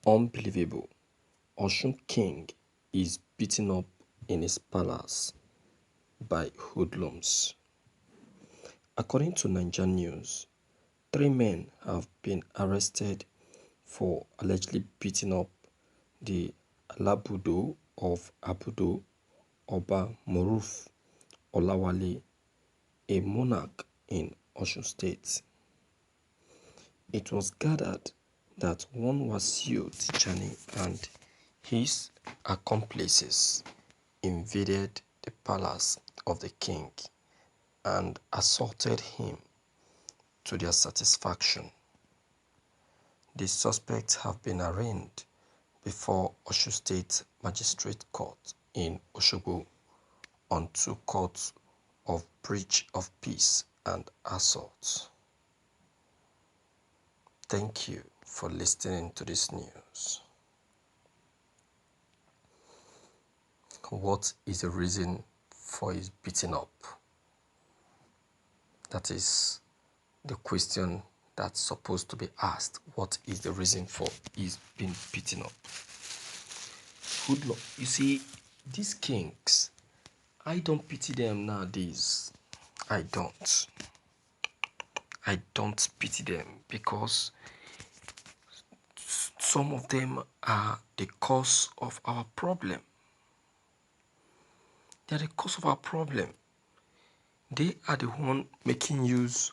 Unbelievable. Osun King is beaten up in his palace by hoodlums. According to Niger News, 3 men have been arrested for allegedly beating up the Alabudo of Abudo, Oba Moruf Olawale, a monarch in Osun State. It was gathered that one Wasiu Tijani and his accomplices invaded the palace of the king and assaulted him to their satisfaction. The suspects have been arraigned before Osun State Magistrate Court in Osogbo on 2 counts of breach of peace and assault. Thank you for listening to this news. What is the reason for his beating up? That is the question that's supposed to be asked. What is the reason for his being beaten up? Hoodlum. You see, these kings, I don't pity them nowadays. I don't pity them because some of them are the cause of our problem. They are the cause of our problem. They are the one making use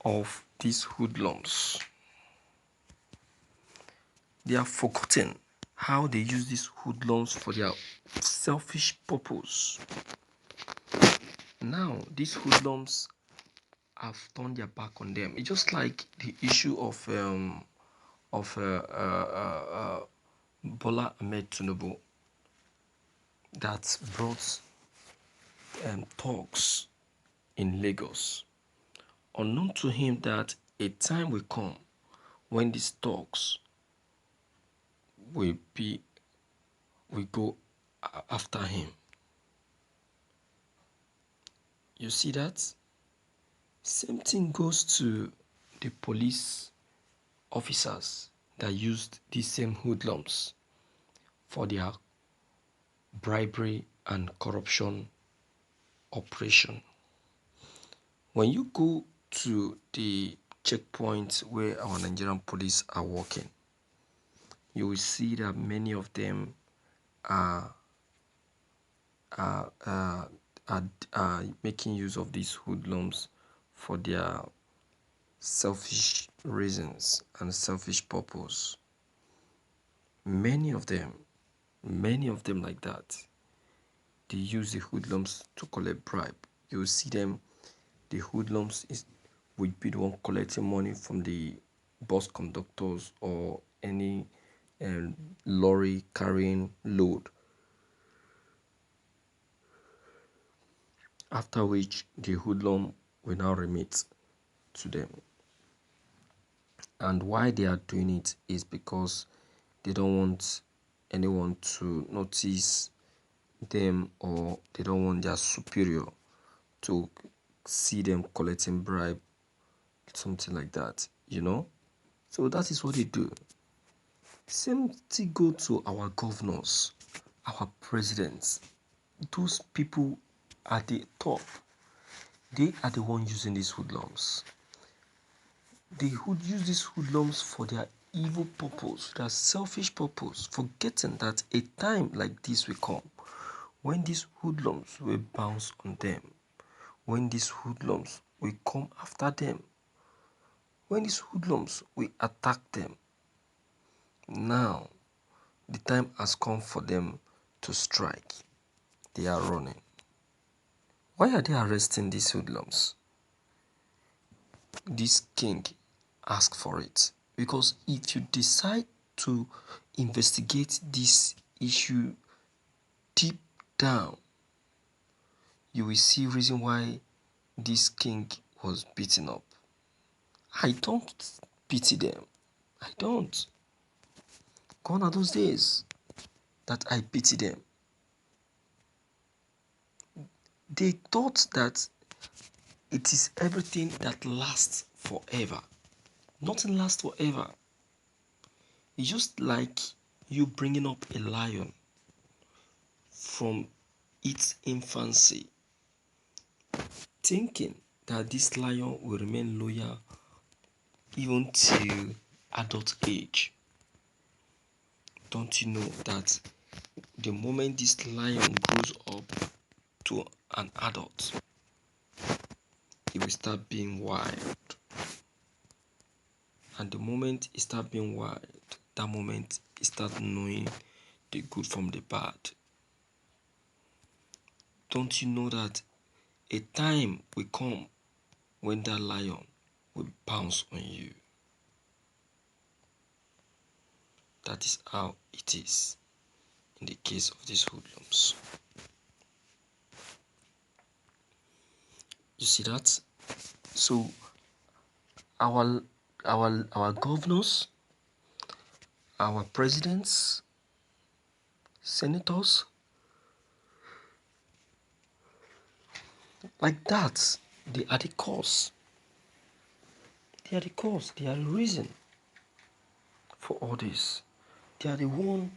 of these hoodlums. They have forgotten how they use these hoodlums for their selfish purpose. Now, these hoodlums have turned their back on them. It's just like the issue of Bola Ahmed Tinubu that brought talks in Lagos. Unknown to him that a time will come when these talks will go after him. You see that? Same thing goes to the police officers that used these same hoodlums for their bribery and corruption operation. When you go to the checkpoints where our Nigerian police are working, you will see that many of them are making use of these hoodlums for their selfish reasons and selfish purpose. Many of them like that, they use the hoodlums to collect bribe. You will see them, the hoodlums will be the one collecting money from the bus conductors or any lorry carrying load. After which the hoodlum will now remit to them. And why they are doing it is because they don't want anyone to notice them, or they don't want their superior to see them collecting bribe, something like that, So that is what they do. Same thing go to our governors, our presidents. Those people at the top, they are the ones using these hoodlums. They would use these hoodlums for their evil purpose, their selfish purpose, forgetting that a time like this will come when these hoodlums will bounce on them, when these hoodlums will come after them, when these hoodlums will attack them. Now, the time has come for them to strike. They are running. Why are they arresting these hoodlums? This king asked for it. Because if you decide to investigate this issue deep down, you will see reason why this king was beaten up. I don't pity them. I don't. Gone are those days that I pity them. They thought that it is everything that lasts forever. Nothing lasts forever. It's just like you bringing up a lion from its infancy, thinking that this lion will remain loyal even till adult age. Don't you know that the moment this lion grows up to an adult, it will start being wild. And the moment it start being wild, that moment it start knowing the good from the bad. Don't you know that a time will come when that lion will pounce on you? That is how it is in the case of these hoodlums. You see that? So our governors, our presidents, senators, like that, they are the cause. They are the cause. They are the reason for all this. They are the one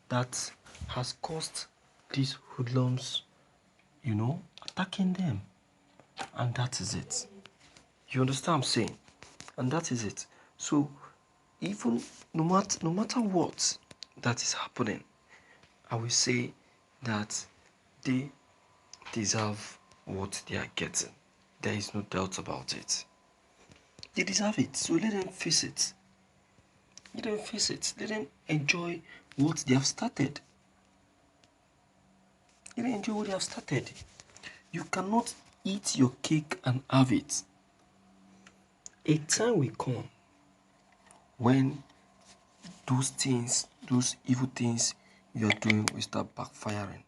that has caused these hoodlums, attacking them. And that is it. You understand what I'm saying? And that is it. So even no matter what that is happening, I will say that they deserve what they are getting. There is no doubt about it. They deserve it. So let them face it. Let them face it. Let them enjoy what they have started. Let them enjoy what they have started. You cannot eat your cake and have it. A time will come when those things, those evil things you are doing will start backfiring.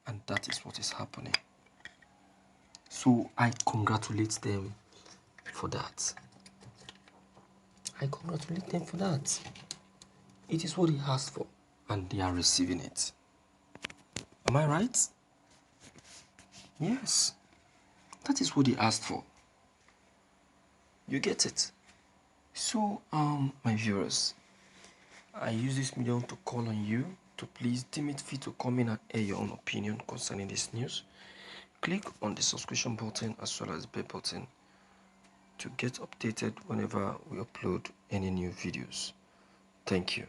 And that is what is happening. So I congratulate them for that. I congratulate them for that. It is what he asked for, and they are receiving it. Am I right? Yes. That is what he asked for. You get it? So, my viewers, I use this medium to call on you to please deem it fit to come in and air your own opinion concerning this news. Click on the subscription button as well as the bell button to get updated whenever we upload any new videos. Thank you.